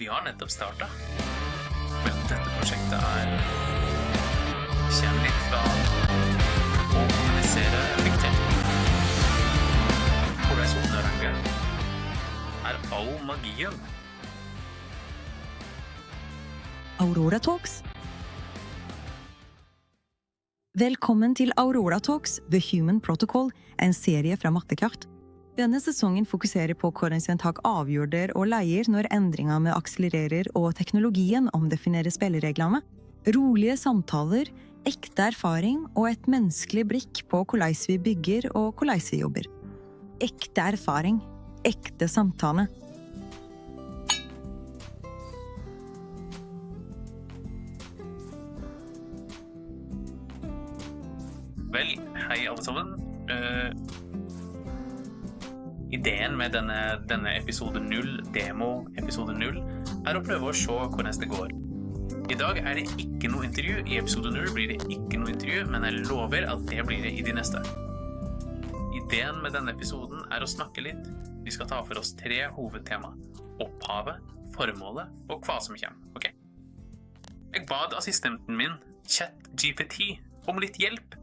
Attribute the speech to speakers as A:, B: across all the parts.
A: Vi har nettopp startet. Men dette prosjektet kommer litt fra å kommunisere effektivt. Hvordan oppnåranget all magien.
B: Aurora Talks. Velkommen til Aurora Talks, The Human Protocol, en serie fra Mattekart. Denne sesongen fokuserer på hvordan en tar avgjørelser og leier når endringene akselererer og teknologien omdefinerer spillereglene. Rolige samtaler, ekte erfaring og et menneskelig blikk på hvordan vi bygger og hvordan vi jobber. Ekte erfaring, ekte samtale.
A: Vel, hei alle sammen. Ideen med denne episode 0, demo episode 0, å prøve å se hvordan det går. I dag det ikke noe intervju. I episode 0 blir det ikke noe intervju, men jeg lover at det blir det i de neste. Ideen med denne episoden å snakke litt. Vi skal ta for oss 3 hovedtema. Opphavet, formålet og hva som kommer, ok? Jeg bad assistenten min, ChatGPT, om litt hjelp.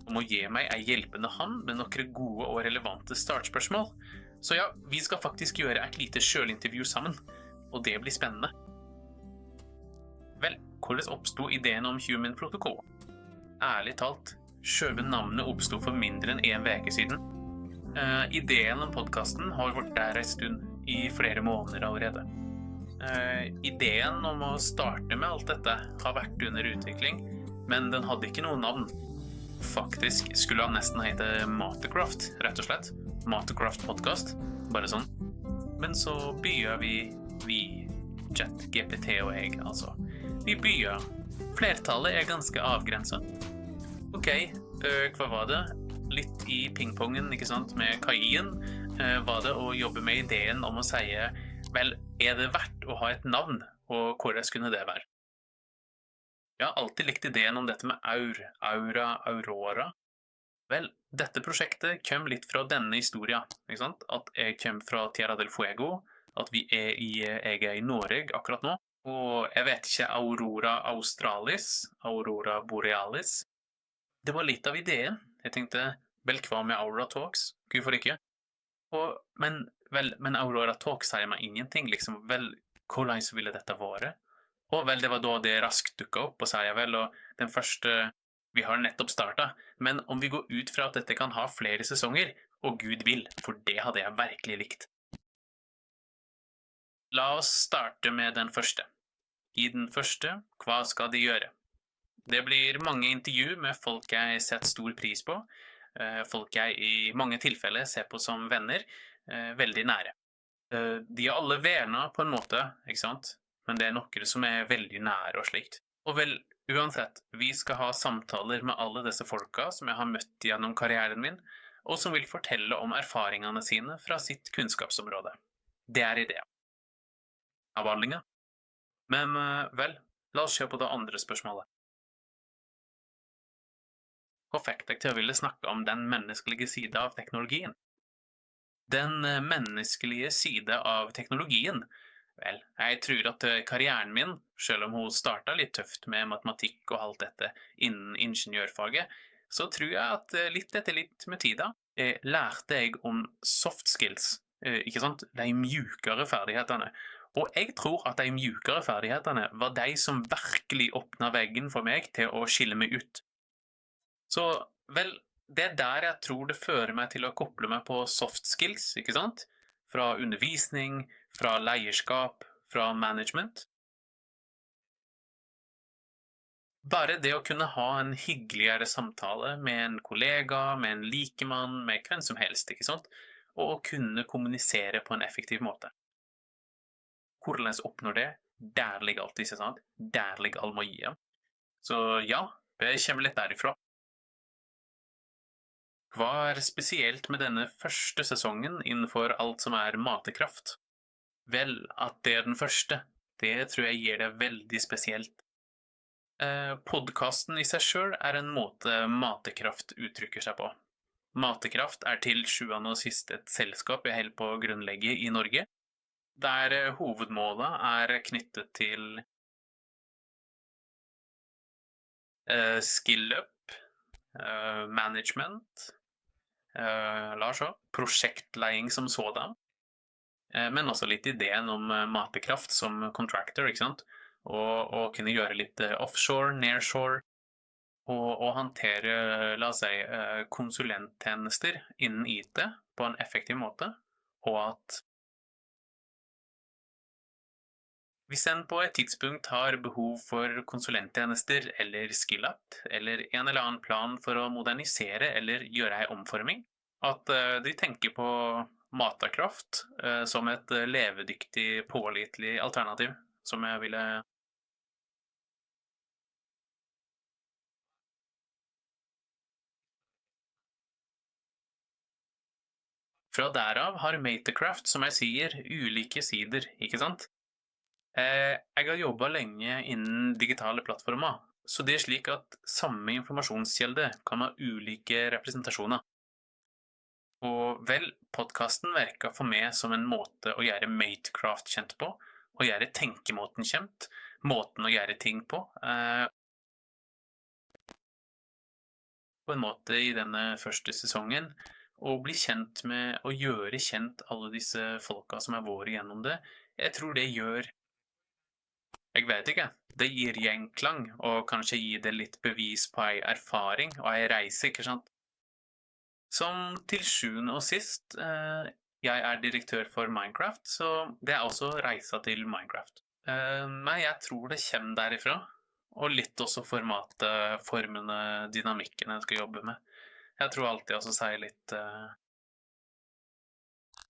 A: Om å gi meg en hjelpende hand med noen gode og relevante startspørsmål. Så ja, vi skal faktisk gjøre et lite sjølintervju sammen, og det blir spennende. Vel, hvordan oppstod ideen om Human Protocol? Ærlig talt, selve navnet oppstod for mindre enn en uke siden. Ideen om podcasten har vært der en stund, i flere måneder allerede. Ideen om å starte med alt dette har vært under utvikling, men den hadde ikke noe navn. Faktisk skulle han nesten hete Matecraft, rett og slett. Matecraft podcast, bare sånn. Men så byer vi ChatGPT og jeg, altså. Vi byer. Flertallet ganske avgrenset. Ok, hva var det? Litt i pingpongen, ikke sant, med KI-en, var det å jobbe med ideen om å si, vel, det verdt å ha et navn, og hvordan skulle det være? Jeg har alltid likt ideen om dette med aura, aurora. Vel, dette prosjektet kom litt fra denne historien, ikke sant? At jeg kommer fra Tierra del Fuego, at jeg i Norge akkurat nå, og jeg vet ikke Aurora Australis, Aurora Borealis. Det var litt av ideen. Jeg tenkte, vel, hva med Aurora Talks? Hvorfor ikke? Men Aurora Talks sier meg ingenting, liksom. Vel, hvordan ville dette være? Og vel, det var da det raskt dukket opp, og sa jeg vel, og den første, vi har nettopp startet, men om vi går ut fra at dette kan ha flere sesonger, og Gud vil, for det hadde jeg virkelig likt. La oss starte med den første. I den første, hva skal de gjøre? Det blir mange intervju med folk jeg setter stor pris på, folk jeg i mange tilfeller ser på som venner, veldig nære. De alle venner på en måte, ikke sant? Men det noe som veldig nære og slikt. Og vel, uansett, vi skal ha samtaler med alle disse folka som jeg har møtt gjennom karrieren min, og som vil fortelle om erfaringene sine fra sitt kunnskapsområde. Det ideen. Avhandlingen. Men vel, la oss se på det andre spørsmålet. Hva fikk deg til å ville snakke om den menneskelige side av teknologien? Den menneskelige side av teknologien. Vel, jeg tror at karrieren min, selv om hun startet litt tøft med matematikk og alt dette innen ingeniørfaget, så tror jeg at litt etter litt med tiden lærte jeg om soft skills, ikke sant? De mjukere ferdighetene. Og jeg tror at de mjukere ferdighetene var de som virkelig åpnet veggen for meg til å skille meg ut. Så, vel, det der jeg tror det fører meg til å koble meg på soft skills, ikke sant? Fra undervisning, fra leierskap, fra management. Bare det å kunne ha en hyggeligere samtale med en kollega, med en likemann, med hvem som helst, ikke sant? Og å kunne kommunisere på en effektiv måte. Hvordan oppnår det? Der ligger alt, ikke sant? Der ligger all magien. Så ja, det kommer litt derifra. Hva spesielt med denne første sesongen innenfor alt som Matekraft? Vel, at det den første, det tror jeg gir det veldig spesielt. Podcasten i seg selv en måte Matekraft uttrykker seg på. Matekraft til sjuende og sist et selskap jeg holder på å grunnlegge i Norge. der hovedmålet knyttet til skill-up, management, la oss se, prosjektleding som sådan, men også litt ideen om matekraft som contractor, ikke sant? Og kunne gjøre litt offshore, nearshore, og håndtere, la oss si, konsulenttjenester innen IT på en effektiv måte, og at hvis en på et tidspunkt har behov for konsulenttjenester eller skill-up, eller en eller annen plan for å modernisere eller gjøre en omforming, at de tenker på Matakraft som et levedyktig, pålitelig alternativ, som jeg ville. Fra derav har Matacraft, som jeg sier, ulike sider, ikke sant? Jeg har jobbet lenge innen digitale plattformer, så det er slik at samme informasjonskjelde kan ha ulike representasjoner. Og vel, podcasten virker for meg som en måte å gjøre Matecraft kjent på, å gjøre tenkemåten kjent, måten å gjøre ting på en måte i denne første sesongen, og bli kjent med, og gjøre kjent alle disse folka som har vært gjennom det. Jeg tror det gjør, jeg vet ikke, det gir gjenklang, og kanskje gir det litt bevis på en erfaring og en reise, ikke sant? Som til sjuende og sist, jeg er direktør for Minecraft, så det er også reisa til Minecraft. Men jeg tror det kommer derifra, og litt også formatet, formene, dynamikken jeg skal jobbe med. Jeg tror alltid også sier litt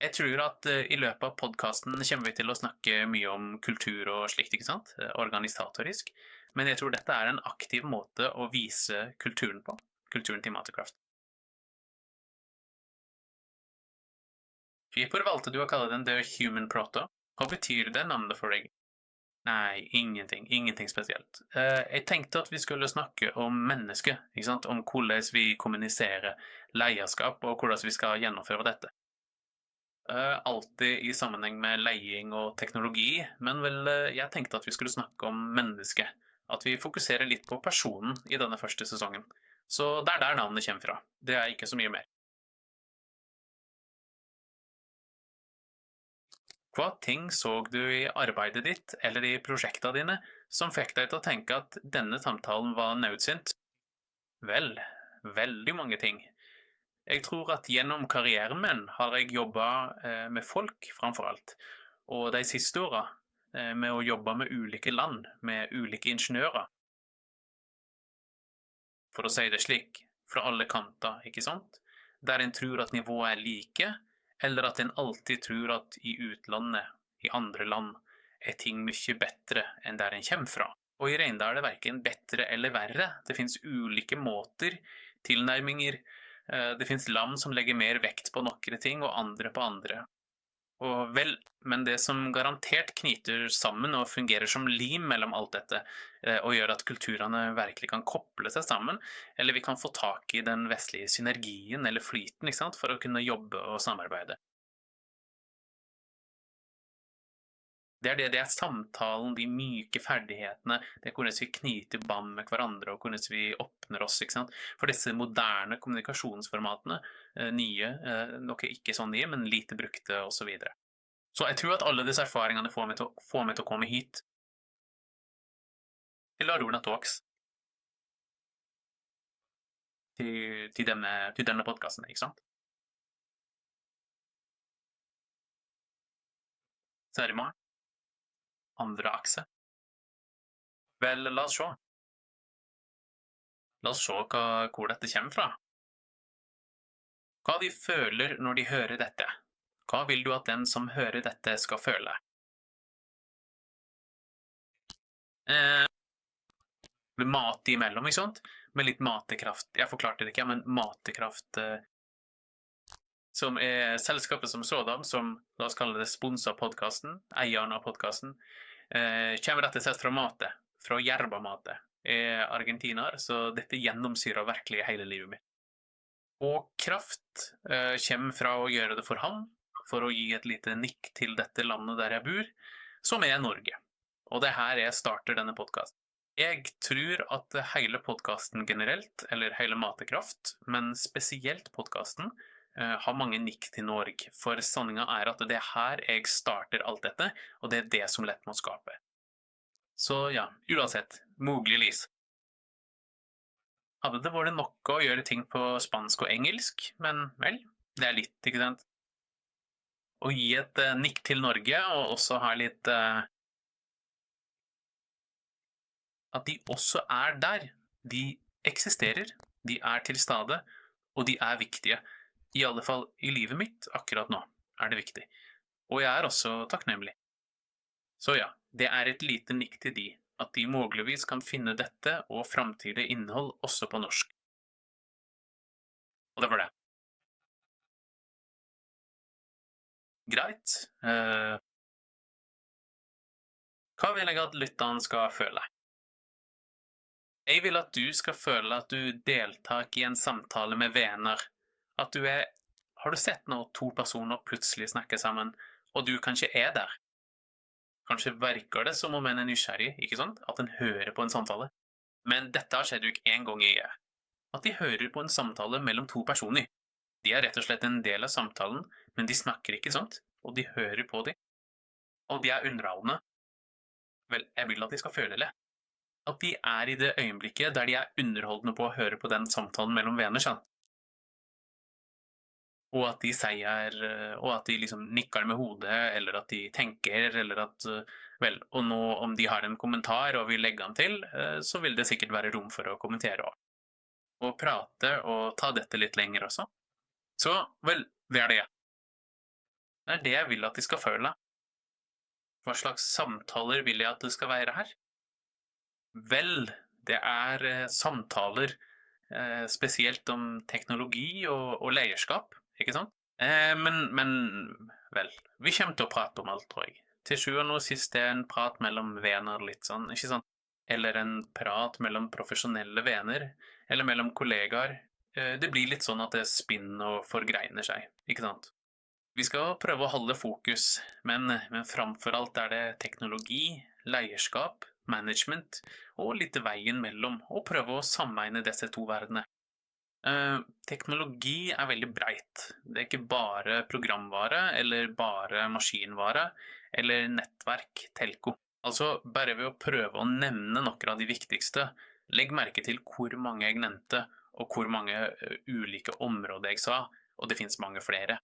A: Jeg tror at i løpet av podcasten kommer vi til å snakke mye om kultur og slikt, ikke sant? Organisatorisk. Men jeg tror dette er en aktiv måte å vise kulturen på. Kulturen til Matacraft. Hvorfor valgte du å kalle den The Human Proto? Hva betyr det navnet for deg? Nei, ingenting. Ingenting spesielt. Jeg tenkte at vi skulle snakke om mennesket, ikke sant? Om hvordan vi kommuniserer leierskap, og hvordan vi skal gjennomføre dette. Alltid i sammenheng med leiing og teknologi, men vel, jeg tenkte at vi skulle snakke om mennesket. At vi fokuserer litt på personen i denne første sesongen. Så det er der navnet kommer fra. Det er ikke så mye mer. Hva ting så du i arbeidet ditt eller i prosjektene dine som fikk deg til å tenke at denne samtalen var nødsynt? Vel, veldig mange ting. Jeg tror at gjennom karrieren min har jeg jobbet med folk framfor alt. Og de siste årene med å jobbe med ulike land, med ulike ingeniører. For å si det slik, fra alle kanter, ikke sant? Der en tror at nivået er like, eller at en alltid tror at i utlandet, i andre land, er ting mye bedre enn der en kommer fra. Og i Reindal er det hverken bedre eller verre. Det finnes ulike måter, tilnærminger. Det finnes land som legger mer vekt på noen ting, og andre på andre. Og vel, men det som garantert knyter sammen og fungerer som lim mellom alt dette, og gjør at kulturene virkelig kan koble seg sammen, eller vi kan få tak i den vestlige synergien eller flyten, ikke sant, for å kunne jobbe og samarbeide. Det er samtalen, de myke ferdighetene, det er hvordan vi knyter bånd med hverandre, og hvordan vi åpner oss, ikke sant? For disse moderne kommunikasjonsformatene, nye, noe ikke så nye, men lite brukte, og så videre. Så jeg tror at alle disse erfaringene får meg til å komme hit. Til Arona Talks. Til denne podcasten, ikke sant? Så er det i morgen. Andre akse. Vel, la oss se. La oss se hvor dette kommer fra. Hva de føler når de hører dette? Hva vil du at den som hører dette skal føle? Mat imellom, ikke sant? Med litt matekraft. Jeg forklarte det ikke, men matekraft som er selskapet som sådan, som la oss kalle det sponset podcasten, eieren av podcasten, kommer rett og slett fra mate, fra Yerba Mate. Jeg er argentiner, så dette gjennomsyrer virkelig hele livet mitt. Og kraft kommer fra å gjøre det for ham, for å gi et lite nikk til dette landet der jeg bor, som Norge. Og det her jeg starter denne podcasten. Jeg tror at hele podcasten generelt, eller hele Matekraft, men spesielt podcasten, har mange nikk til Norge, for sanningen at det her jeg starter alt dette, og det det som lett må skape. Så ja, uansett, muligvis. Hadde det vært nok å gjøre ting på spansk og engelsk, men vel, det litt, ikke sant? Å gi et nikk til Norge, og også ha litt at de også der. De eksisterer, de til stede, og de viktige. I alle fall i livet mitt akkurat nå det viktig. Og jeg også takknemlig. Så ja, det et lite nikk til de, at de muligvis kan finne dette og fremtidig innhold også på norsk. Og det var det. Greit. Hva vil jeg at lytteren skal føle? Jeg vil at du skal føle at du deltar i en samtale med venner. At du har du sett når to personer plutselig snakker sammen, og du kanskje der? Kanskje virker det som om en nysgjerrig, ikke sant? At en hører på en samtale. Men dette har skjedd jo ikke en gang At de hører på en samtale mellom to personer. De rett og slett en del av samtalen, men de snakker ikke sant? Og de hører på dem. Og de underholdende. Vel, jeg vil at de skal føle det. At de I det øyeblikket der de underholdende på å høre på den samtalen mellom venner, sant? Og at de sier, og at de liksom nikker med hodet, eller at de tenker, eller at, vel, og nå om de har en kommentar og vil legge den til, så vil det sikkert være rom for å kommentere også. Og prate og ta dette litt lenger også. Så, vel, det det. Det det jeg vil at de skal føle. Hva slags samtaler vil jeg at det skal være her? Vel, det samtaler spesielt om teknologi og leierskap, ikke sant? Men vel, vi kommer til å prate om alt, tror jeg. Til sjuende og sist en prat mellom venner litt sånn, ikke sant? Eller en prat mellom profesjonelle venner, eller mellom kollegaer. Det blir litt sånn at det spinner og forgreiner seg, ikke sant? Vi skal prøve å holde fokus, men framfor alt det teknologi, leierskap, management og litt veien mellom, og prøve å sammenligne disse to verdenene. Teknologi veldig breit. Det ikke bare programvare, eller bare maskinvare, eller nettverk, telco. Altså, bare ved å prøve å nevne noen av de viktigste, legg merke til hvor mange jeg nevnte, og hvor mange ulike områder jeg sa, og det finnes mange flere.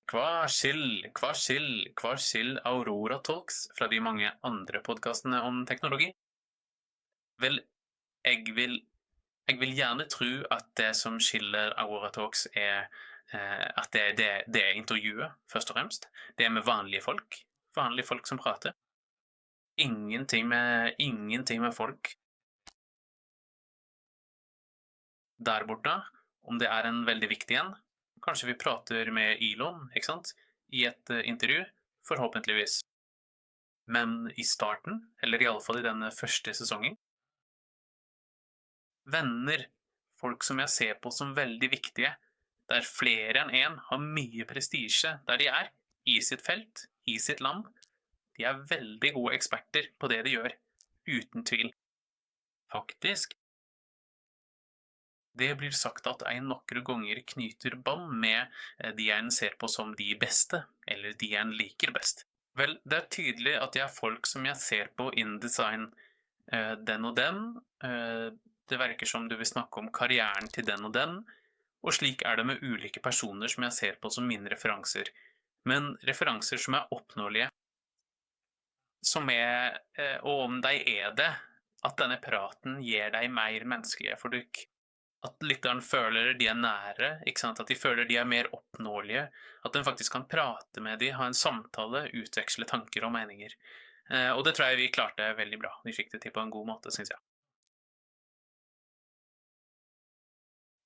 A: Hva skil Aurora Talks fra de mange andre podcastene om teknologi? Vel, jeg vil gjerne tro at det som skiller Aurora Talks at det intervjuet, først og fremst. Det med vanlige folk som prater. Ingenting med folk der borte, om det en veldig viktig en. Kanskje vi prater med Elon, ikke sant? I et intervju, forhåpentligvis. Men I starten, eller I alle fall I denne første sesongen, venner, folk som jeg ser på som veldig viktige, der flere enn en har mye prestige der de I sitt felt, I sitt land. De veldig gode eksperter på det de gjør, uten tvil. Faktisk. Det blir sagt at en noen ganger knyter bånd med de en ser på som de beste, eller de en liker best. Vel, det tydelig at det folk som jeg ser på InDesign, den og den. Det virker som du vil snakke om karrieren til den og den, og slik det med ulike personer som jeg ser på som mine referanser. Men referanser som oppnåelige, som og om de det, at denne praten gir deg mer menneskelige for dykk. At lytteren føler de nære, ikke sant? At de føler de mer oppnåelige, at den faktisk kan prate med de, ha en samtale, utveksle tanker og meninger. Og det tror jeg vi klarte veldig bra. Vi fikk det til på en god måte, synes jeg.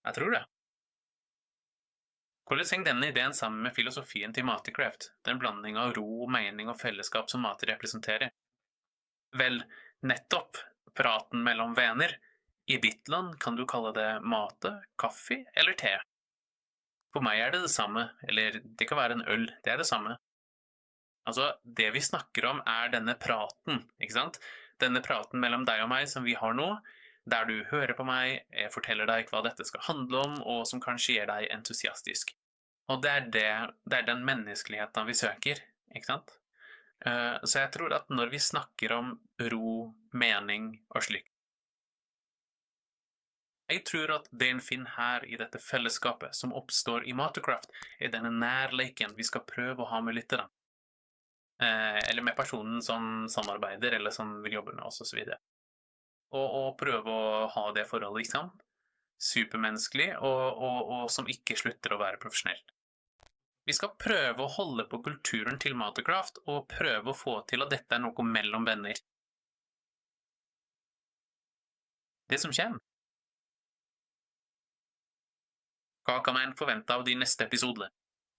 A: Jeg tror det. Hvordan henger denne ideen sammen med filosofien til Matekraft, den blanding av ro, mening og fellesskap som Mate representerer? Vel, nettopp praten mellom venner, I ditt land kan du kalle det mate, kaffe eller te. For meg det samme, eller det kan være en øl, det det samme. Altså, det vi snakker om denne praten, ikke sant? Denne praten mellom deg og meg som vi har nå, der du hører på meg, jeg forteller deg hva dette skal handle om, og som kanskje gjør deg entusiastisk. Og det den menneskeligheten vi søker, ikke sant? Så jeg tror at når vi snakker om ro, mening og slik, jeg tror at det en finner her i dette fellesskapet som oppstår i Mastercraft, denne nærleken vi skal prøve å ha med lytterne. Eller med personen som samarbeider, eller som vil jobbe med oss, og så videre. Og prøve å ha det forholdet, ikke sant? Supermenneskelig, og som ikke slutter å være profesjonelt. Vi skal prøve å holde på kulturen til Mastercraft, og prøve å få til at dette noe mellom venner. Det som kommer. Hva kan man forvente av de neste episodene?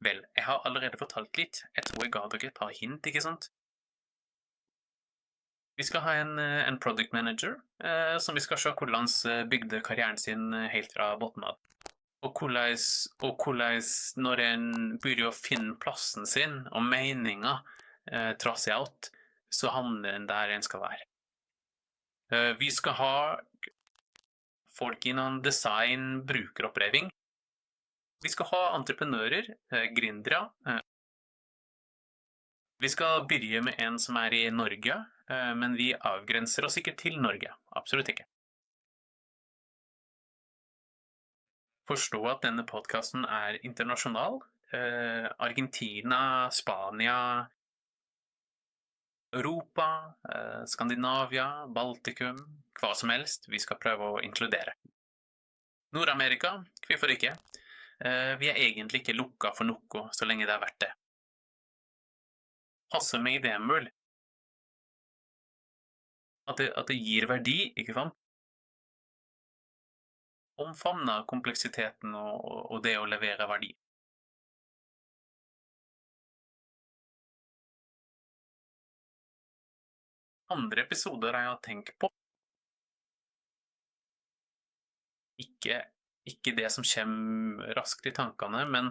A: Vel, jeg har allerede fortalt litt. Jeg tror jeg ga dere et par hint, ikke sant? Vi skal ha en product manager, som vi skal se hvordan bygde karrieren sin helt fra botten av. Og hvordan når en begynner å finne plassen sin og meninger trass i alt, så havner en der en skal være. Vi skal ha folk innan design, brukeroppleving. Vi skal ha entreprenører, grindere. Vi skal begynne med en som i Norge, men vi avgrenser oss ikke til Norge. Absolutt ikke. Forstå at denne podcasten internasjonal. Argentina, Spania, Europa, Skandinavia, Baltikum, hva som helst vi skal prøve å inkludere. Nord-Amerika, hvorfor ikke? Vi egentlig ikke lukket for noe så lenge det vært det. Passe med ideen vel. At det gir verdi, ikke sant? Omfavne kompleksiteten og det å levere verdi. Andre episoder jeg har tenkt på. Ikke det som kommer raskt i tankene, men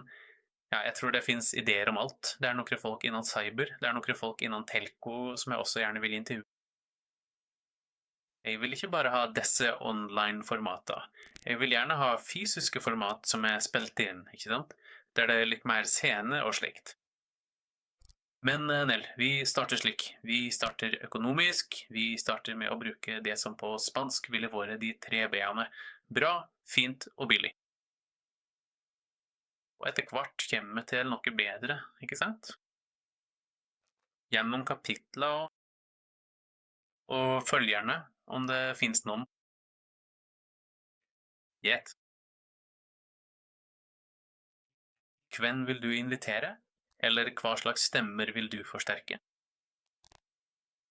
A: ja, jeg tror det finnes ideer om alt. Det noen folk innan cyber, det noen folk innan telco som jeg også gjerne vil intervjue. Jeg vil ikke bare ha disse online-formater. Jeg vil gjerne ha fysiske format som spilt inn, ikke sant? Der det litt mer scene og slikt. Men Nell, vi starter slik. Vi starter økonomisk. Vi starter med å bruke det som på spansk ville vært de 3 B-ene. Bra, fint og billig. Og etter hvert kommer vi til noe bedre, ikke sant? Gjennom kapitler og følgerne, om det finnes noen. Gjett. Hvem vil du invitere? Eller hva slags stemmer vil du forsterke?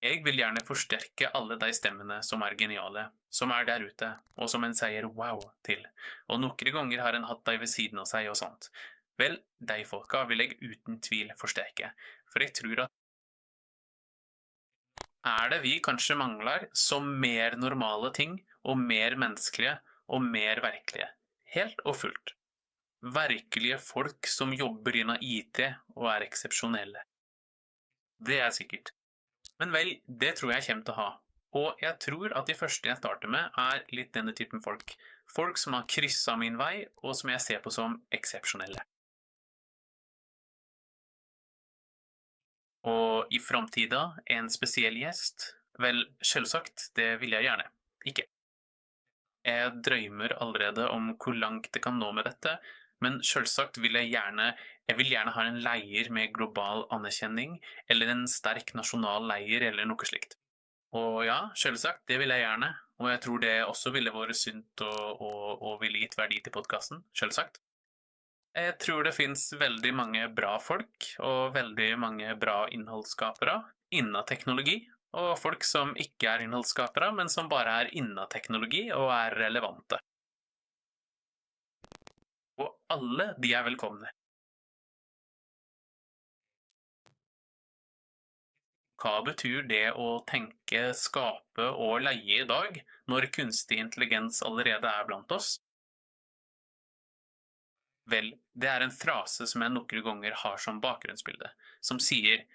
A: Jeg vil gjerne forsterke alle de stemmene som geniale, som der ute, og som en sier wow til. Og noen ganger har en hatt de ved siden av seg og sånt. Vel, de folka vil jeg uten tvil forsterke, for jeg tror at det vi kanskje mangler som mer normale ting, og mer menneskelige, og mer virkelige. Helt og fullt. Virkelige folk som jobber innen IT og eksepsjonelle. Det sikkert. Men vel, det tror jeg kommer til å ha. Og jeg tror at de første jeg starter med litt denne typen folk. Folk som har krysset min vei, og som jeg ser på som eksepsjonelle. Og i fremtiden en spesiell gjest? Vel, selvsagt, det vil jeg gjerne. Ikke. Jeg drømmer allerede om hvor langt det kan nå med dette, men selvsagt vil jeg gjerne ha en leier med global anerkjenning, eller en sterk nasjonal leier, eller noe slikt. Og ja, selvsagt, det vil jeg gjerne, og jeg tror det også ville vært sunt og ville gitt verdi til podcasten, selvsagt. Jeg tror det finnes veldig mange bra folk, og veldig mange bra innholdsskapere innen teknologi, og folk som ikke innholdsskapere, men som bare innen teknologi og relevante. Og alle de velkomne. Hva betyr det å tenke, skape og leie I dag, når kunstig intelligens allerede blant oss? Vel, det en frase som jeg noen ganger har som bakgrunnsbilde, som sier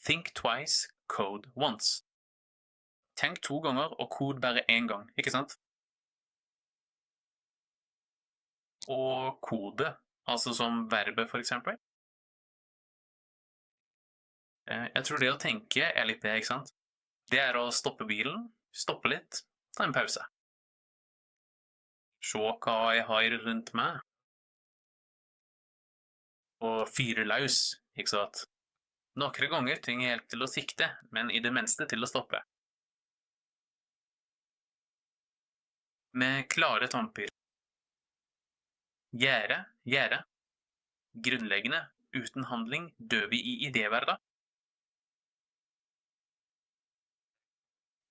A: «Think twice, code once». Tenk 2 ganger og kod bare 1 gang, ikke sant? Og kode, altså som verbet for eksempel. Jeg tror det å tenke litt det, ikke sant? Det å stoppe bilen, stoppe litt, ta en pause. Se hva jeg har rundt meg. Og fyre løs, ikke sant? Noen ganger trenger hjelp til å sikte, men I det minste til å stoppe. Med klare tamper. Gjære. Grunnleggende, uten handling, dør vi I idéverden.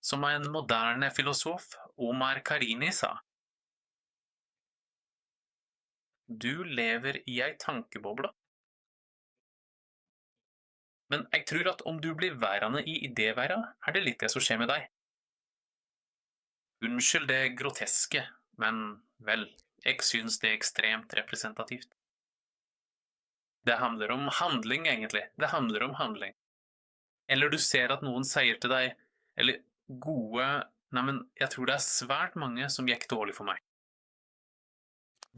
A: Som en moderne filosof, Omar Karimi, sa. Du lever I ei tankeboble. Men jeg tror at om du blir værende I idéverden, det litt det som skjer med deg. Unnskyld det groteske, men vel, jeg synes det ekstremt representativt. Det handler om handling, egentlig. Det handler om handling. Eller du ser at noen sier til deg, eller gode, nei, men jeg tror det svært mange som gikk dårlig for meg.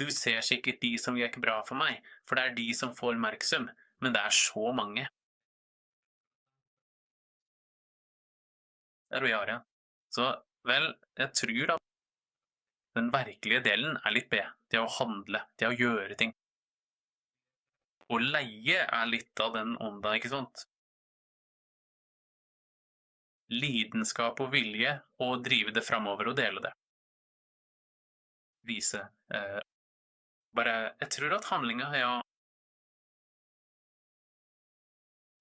A: Du ser sikkert de som gikk bra for meg, for det de som får oppmerksomhet, men det så mange. Der vi har det. Så, vel, jeg tror at den virkelige delen litt B. Det å handle, det å gjøre ting. Å leie litt av den ånda, ikke sant? Lidenskap og vilje, og drive det fremover og dele det. Vise. Bare, jeg tror at handlinga å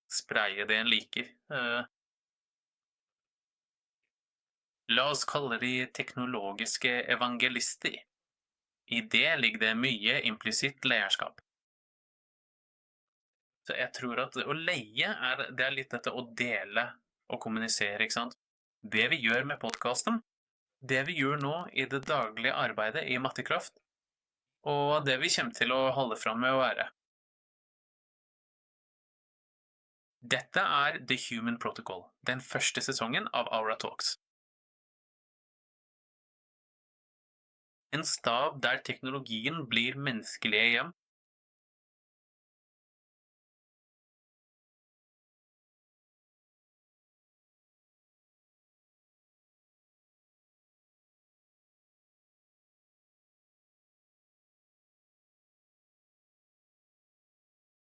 A: spraye det en liker. La oss kalle de teknologiske evangelister. I det ligger det mye implisitt leierskap. Så jeg tror at å leie det litt dette å dele og kommunisere, ikke sant? Det vi gjør med podcasten, det vi gjør nå I det daglige arbeidet I Mattekraft, og det vi kommer til å holde fram med å være. Dette The Human Protocol, den første sesongen av Aura Talks. En stab der teknologien blir menneskelige hjem,